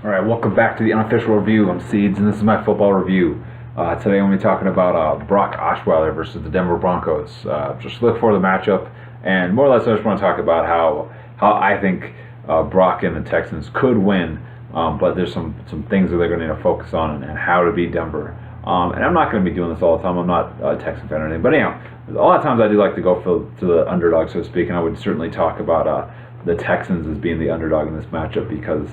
All right, welcome back to the unofficial review. I'm Seeds, and this is my football review. Today, I'm going to be talking about Brock Osweiler versus the Denver Broncos. Just look for the matchup, and more or less, I just want to talk about how I think Brock and the Texans could win, but there's some things that they're going to need to focus on and how to beat Denver. And I'm not going to be doing this all the time. I'm not a Texan fan or anything, but anyhow, a lot of times I do like to go to the underdog, so to speak, and I would certainly talk about the Texans as being the underdog in this matchup because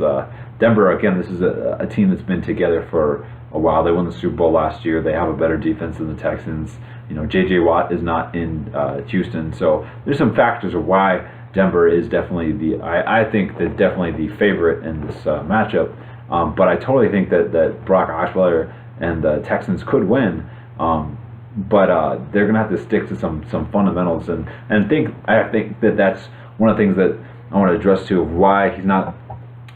Denver, again, this is a team that's been together for a while. They won the Super Bowl last year. They have a better defense than the Texans. You know, J.J. Watt is not in Houston, so there's some factors of why Denver is definitely I think they're definitely the favorite in this matchup. But I totally think that Brock Osweiler and the Texans could win. But they're gonna have to stick to some fundamentals, and I think that's one of the things that I want to address too of why he's not.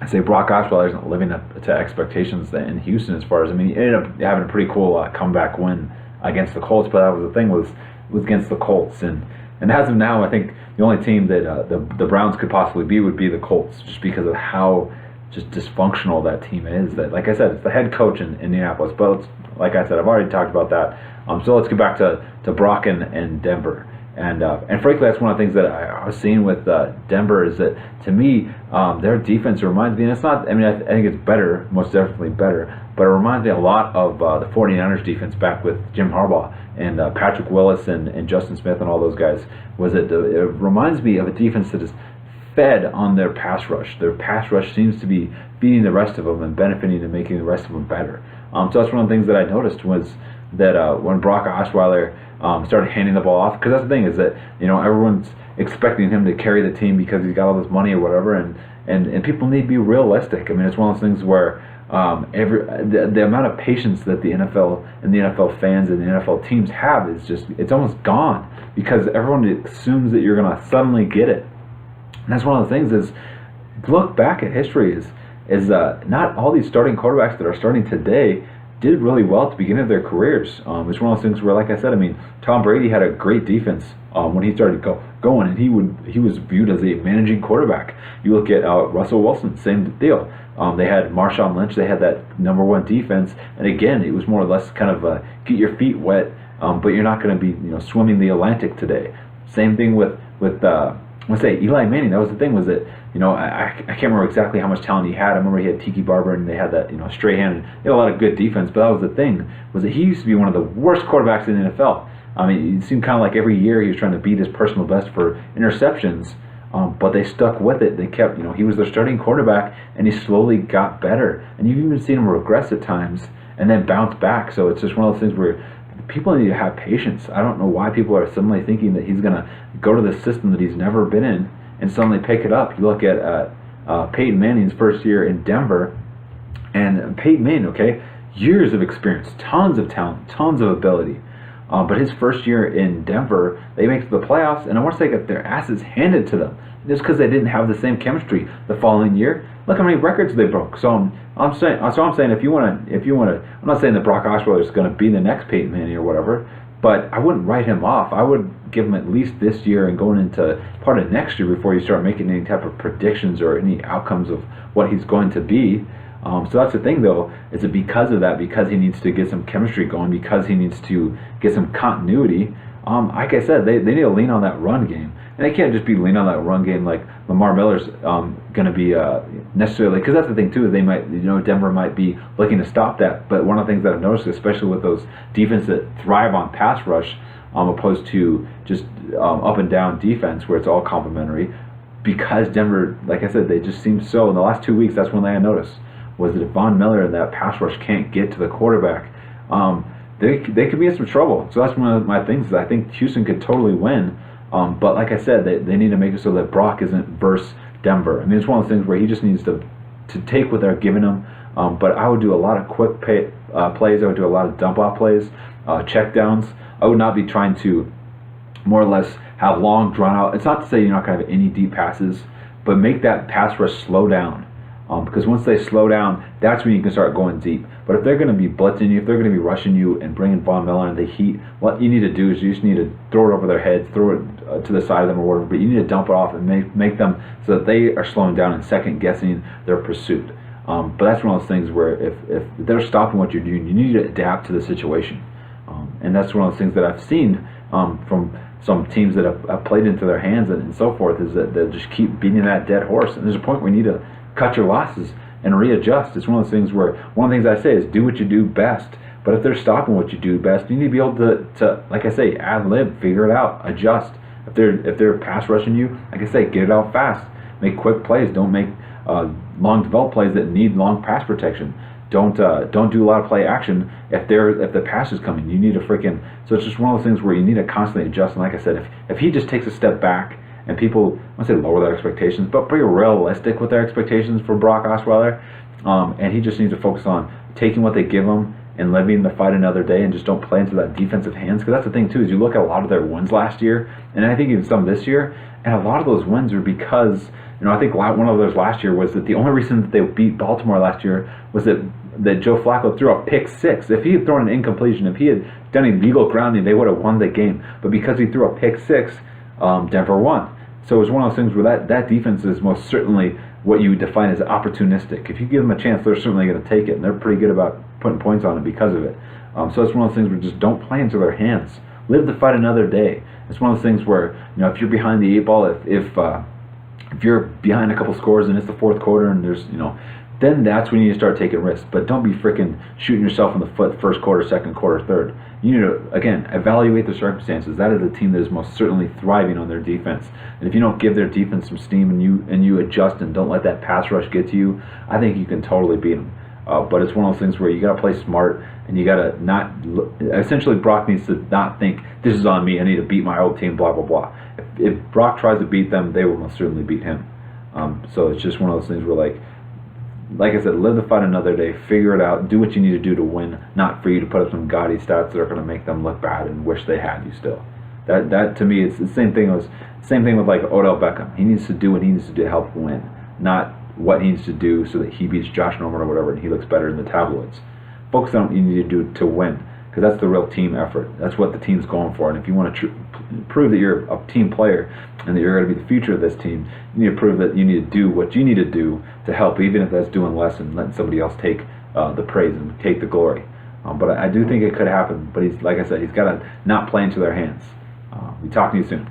I say Brock Osweiler isn't living up to expectations in Houston. As far as, I mean, he ended up having a pretty cool comeback win against the Colts, but that was the thing was against the Colts, and as of now, I think the only team that the Browns could possibly be would be the Colts, just because of how just dysfunctional that team is. That, like I said, it's the head coach in Indianapolis, but like I said, I've already talked about that. So let's get back to Brock and Denver. And frankly, that's one of the things that I was seeing with Denver is that, to me, their defense reminds me, and it's not, I mean, I think it's better, most definitely better, but it reminds me a lot of the 49ers defense back with Jim Harbaugh and Patrick Willis and Justin Smith and all those guys. It reminds me of a defense that is fed on their pass rush. Their pass rush seems to be feeding the rest of them and benefiting and making the rest of them better. So that's one of the things that I noticed was that when Brock Osweiler started handing the ball off, because that's the thing is that, you know, everyone's expecting him to carry the team because he's got all this money or whatever, and people need to be realistic. I mean, it's one of those things where the amount of patience that the NFL and the NFL fans and the NFL teams have is just, it's almost gone, because everyone assumes that you're going to suddenly get it. And that's one of the things is, look back at history, is not all these starting quarterbacks that are starting today did really well at the beginning of their careers. It's one of those things where, like I said, I mean, Tom Brady had a great defense when he started going, and he was viewed as a managing quarterback. You look at Russell Wilson, same deal. They had Marshawn Lynch. They had that number one defense, and again, it was more or less kind of get your feet wet, but you're not going to be, you know, swimming the Atlantic today. Same thing with let's say Eli Manning. That was the thing, was that, you know, I can't remember exactly how much talent he had. I remember he had Tiki Barber, and they had that, you know, Strahan, and they had a lot of good defense, but that was the thing, was that he used to be one of the worst quarterbacks in the NFL. I mean, it seemed kind of like every year he was trying to beat his personal best for interceptions, but they stuck with it. They kept, you know, he was their starting quarterback, and he slowly got better, and you've even seen him regress at times and then bounce back. So it's just one of those things where people need to have patience. I don't know why people are suddenly thinking that he's going to go to the system that he's never been in and suddenly pick it up. You look at Peyton Manning's first year in Denver, and Peyton Manning, okay, years of experience, tons of talent, tons of ability. But his first year in Denver, they make it to the playoffs, and I want to say got their asses handed to them just because they didn't have the same chemistry the following year. Look how many records they broke. So I'm saying if you want to, I'm not saying that Brock Osweiler is going to be the next Peyton Manning or whatever, but I wouldn't write him off. I would give him at least this year and going into part of next year before you start making any type of predictions or any outcomes of what he's going to be. So that's the thing, though, is that because of that, because he needs to get some chemistry going, because he needs to get some continuity, like I said, they need to lean on that run game. And they can't just be leaning on that run game like Lamar Miller's going to be necessarily, because that's the thing, too, is they might, you know, Denver might be looking to stop that. But one of the things that I've noticed, especially with those defenses that thrive on pass rush, opposed to just up and down defense where it's all complementary, because Denver, like I said, they just seem so, in the last 2 weeks, that's one thing I noticed, was that if Von Miller and that pass rush can't get to the quarterback, they could be in some trouble. So that's one of my things, is I think Houston could totally win. But like I said, they need to make it so that Brock isn't versus Denver. I mean, it's one of those things where he just needs to take what they're giving him. But I would do a lot of quick plays. I would do a lot of dump-off plays, check downs. I would not be trying to more or less have long, drawn-out. It's not to say you're not going to have any deep passes, but make that pass rush slow down. Because once they slow down, that's when you can start going deep. But if they're going to be blitzing you, if they're going to be rushing you and bringing Von Miller in the heat, what you need to do is you just need to throw it over their heads, throw it to the side of them or whatever, but you need to dump it off and make them so that they are slowing down and second-guessing their pursuit. But that's one of those things where if they're stopping what you're doing, you need to adapt to the situation. And that's one of those things that I've seen from some teams that have played into their hands and so forth, is that they just keep beating that dead horse. And there's a point where you need to cut your losses and readjust. It's one of those things where one of the things I say is do what you do best. But if they're stopping what you do best, you need to be able to like I say, ad lib, figure it out, adjust. If they're pass rushing you, like I say, get it out fast. Make quick plays. Don't make long developed plays that need long pass protection. Don't do a lot of play action if the pass is coming. You need to freaking. So it's just one of those things where you need to constantly adjust. And like I said, if he just takes a step back and people, I won't say lower their expectations, but pretty realistic with their expectations for Brock Osweiler, and he just needs to focus on taking what they give him and living the fight another day, and just don't play into that defensive hands. Because that's the thing too, is you look at a lot of their wins last year, and I think even some this year, and a lot of those wins are because, I think one of those last year was that the only reason that they beat Baltimore last year was that Joe Flacco threw a pick six. If he had thrown an incompletion, if he had done illegal grounding, they would have won the game. But because he threw a pick six, Denver won. So it was one of those things where that defense is most certainly what you would define as opportunistic. If you give them a chance, they're certainly going to take it, and they're pretty good about putting points on it because of it. So it's one of those things where just don't play into their hands. Live the fight another day. It's one of those things where, if you're behind the eight ball, if you're behind a couple scores and it's the fourth quarter and there's, then that's when you need to start taking risks. But don't be freaking shooting yourself in the foot first quarter, second quarter, third. You need to, again, evaluate the circumstances. That is the team that is most certainly thriving on their defense. And if you don't give their defense some steam and you adjust and don't let that pass rush get to you, I think you can totally beat them. But it's one of those things where you got to play smart, and you got to not. Essentially, Brock needs to not think this is on me. I need to beat my old team. Blah blah blah. If Brock tries to beat them, they will most certainly beat him. So it's just one of those things where, like I said, live the fight another day. Figure it out. Do what you need to do to win, not for you to put up some gaudy stats that are going to make them look bad and wish they had you still. That to me is the same thing with Odell Beckham. He needs to do what he needs to do to help win, not what he needs to do so that he beats Josh Norman or whatever and he looks better in the tabloids. Focus on what you need to do to win, because that's the real team effort. That's what the team's going for. And if you want to prove that you're a team player and that you're going to be the future of this team, you need to prove that you need to do what you need to do to help, even if that's doing less and letting somebody else take the praise and take the glory. But I do think it could happen. But like I said, he's got to not play into their hands. We talk to you soon.